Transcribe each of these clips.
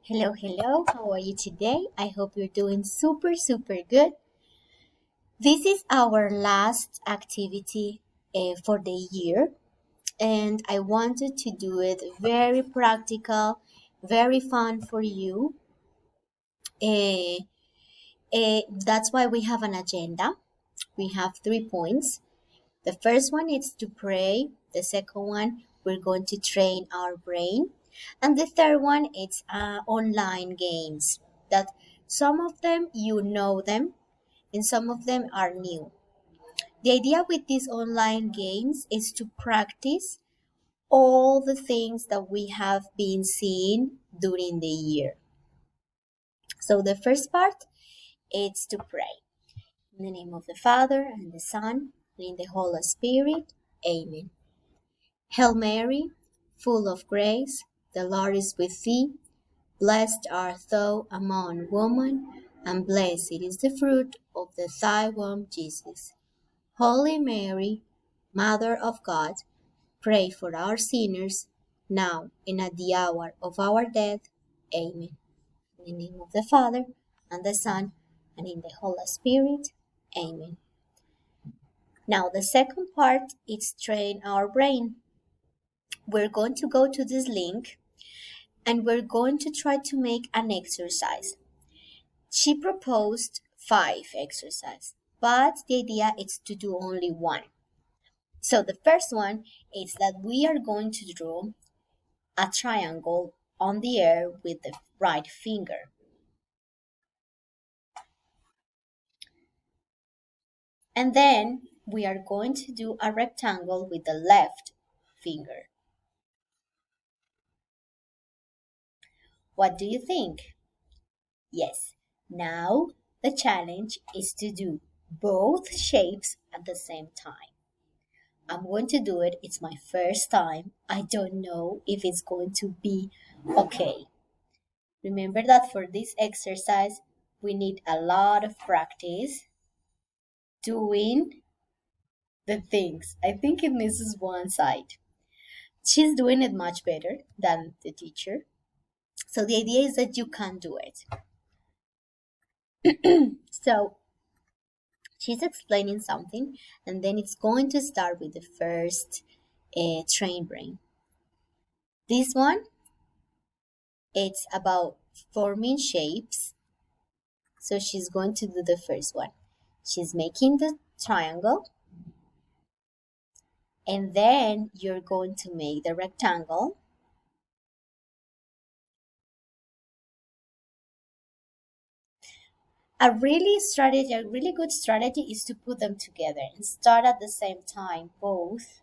Hello, hello. How are you today? I hope you're doing super, super good. This is our last activity for the year, and I wanted to do it very practical, very fun for you. Uh, that's why we have an agenda. We have 3 points. The first one is to pray. The second one, we're going to train our brain. And the third one, it's online games that some of them you know them and some of them are new. The idea with these online games is to practice all the things that we have been seeing during the year. So the first part is to pray. In the name of the Father and the Son and in the Holy Spirit. Amen. Hail Mary, full of grace, the Lord is with thee. Blessed art thou among women, and blessed is the fruit of thy womb, Jesus. Holy Mary, Mother of God, pray for our sinners, now and at the hour of our death. Amen. In the name of the Father, and the Son, and in the Holy Spirit. Amen. Now, the second part is train our brain. We're going to go to this link and we're going to try to make an exercise. She proposed 5 exercises, but the idea is to do only one. So the first one is that we are going to draw a triangle on the air with the right finger. And then we are going to do a rectangle with the left finger. What do you think? Yes, now the challenge is to do both shapes at the same time. I'm going to do it. It's my first time. I don't know if it's going to be okay. Remember that for this exercise, we need a lot of practice doing the things. I think it misses one side. She's doing it much better than the teacher. So the idea is that you can do it. So she's explaining something, and then it's going to start with the first train brain. This one, it's about forming shapes. So she's going to do the first one. She's making the triangle, and then you're going to make the rectangle. A really good strategy is to put them together and start at the same time, both.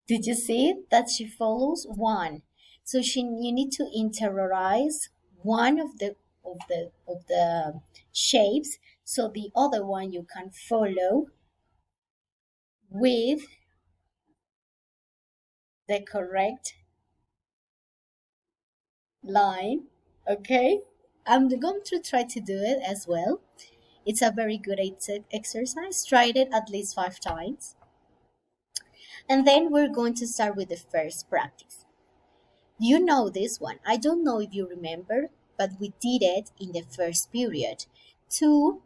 Did you see that she follows one? So you need to interiorize one of the shapes, so the other one you can follow with the correct line. Okay, I'm going to try to do it as well. It's a very good exercise. Tried it at least 5 times. And then we're going to start with the first practice. You know this one. I don't know if you remember, but we did it in the first period to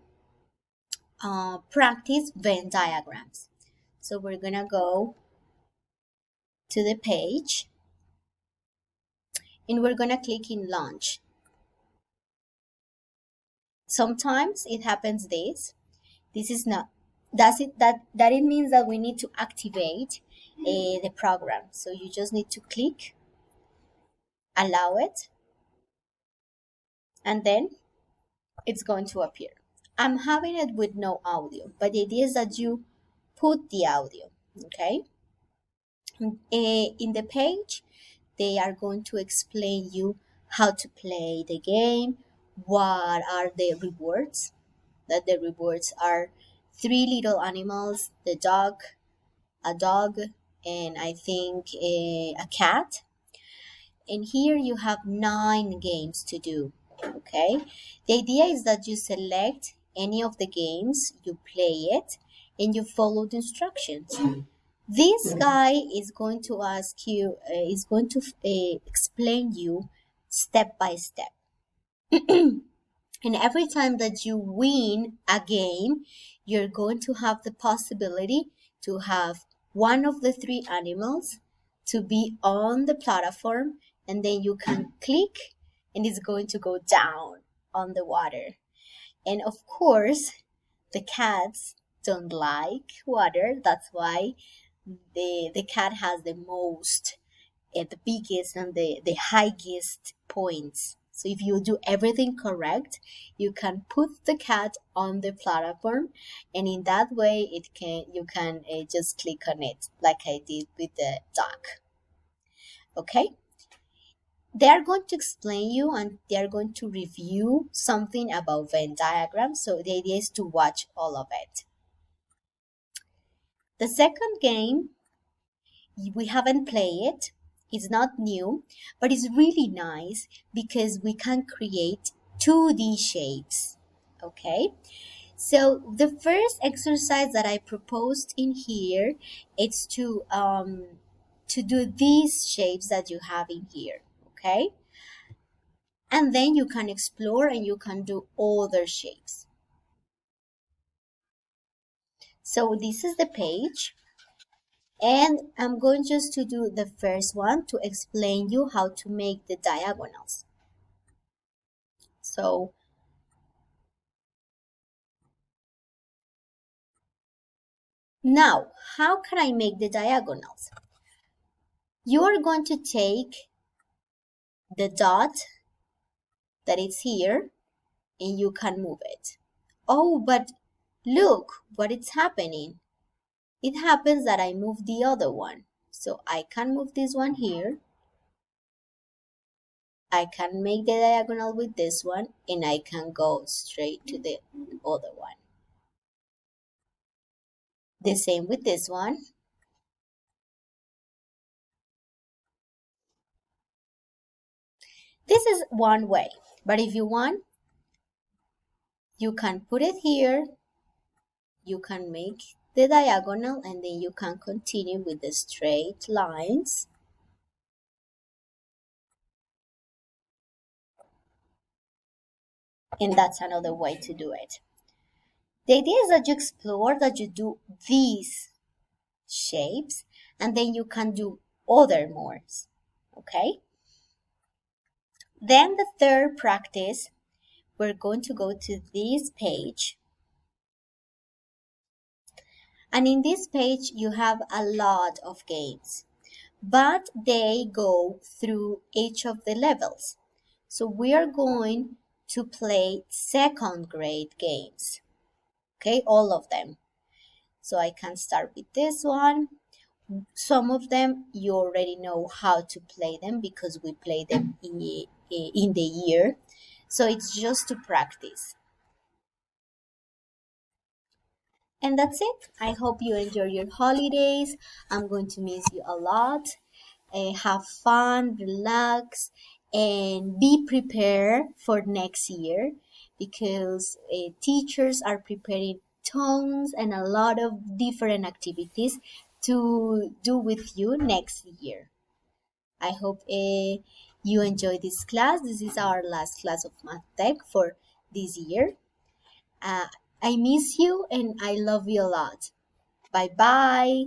practice Venn diagrams. So we're going to go to the page and we're going to click in launch. Sometimes it happens this is not, does it that it means that we need to activate the program. So you just need to click, allow it, and then it's going to appear. I'm having it with no audio, but the idea is that you put the audio. Okay, in the page they are going to explain you how to play the game, what are the rewards. That the rewards are 3 little animals, a dog, and I think a cat. And here you have 9 games to do. Okay, the idea is that you select any of the games, you play it, and you follow the instructions. This guy is going to ask you, is going to explain you step by step. And every time that you win a game, you're going to have the possibility to have one of the three animals to be on the platform, and then you can click and it's going to go down on the water. And of course, the cats don't like water. That's why the cat has the most, the biggest and the highest points. So if you do everything correct, you can put the cat on the platform, and in that way you can just click on it like I did with the duck. Okay? They are going to explain you and they are going to review something about Venn diagrams. So the idea is to watch all of it. The second game, we haven't played it. It's not new, but it's really nice because we can create 2D shapes. Okay? So the first exercise that I proposed in here is to do these shapes that you have in here. Okay? And then you can explore and you can do other shapes. So this is the page. And I'm going just to do the first one to explain you how to make the diagonals. So now, how can I make the diagonals? You are going to take the dot that is here and you can move it. Oh, but look what is happening. It happens that I move the other one. So I can move this one here. I can make the diagonal with this one and I can go straight to the other one. The same with this one. This is one way, but if you want, you can put it here, you can make the diagonal, and then you can continue with the straight lines. And that's another way to do it. The idea is that you explore, that you do these shapes, and then you can do other more, okay? Then the third practice, we're going to go to this page. And in this page, you have a lot of games, but they go through each of the levels. So we are going to play second grade games, okay, all of them. So I can start with this one. Some of them you already know how to play them because we play them in the year. So it's just to practice. And that's it. I hope you enjoy your holidays. I'm going to miss you a lot. Have fun, relax, and be prepared for next year because teachers are preparing tons and a lot of different activities to do with you next year. I hope you enjoy this class. This is our last class of Math Tech for this year. Uh, I miss you and I love you a lot. Bye bye.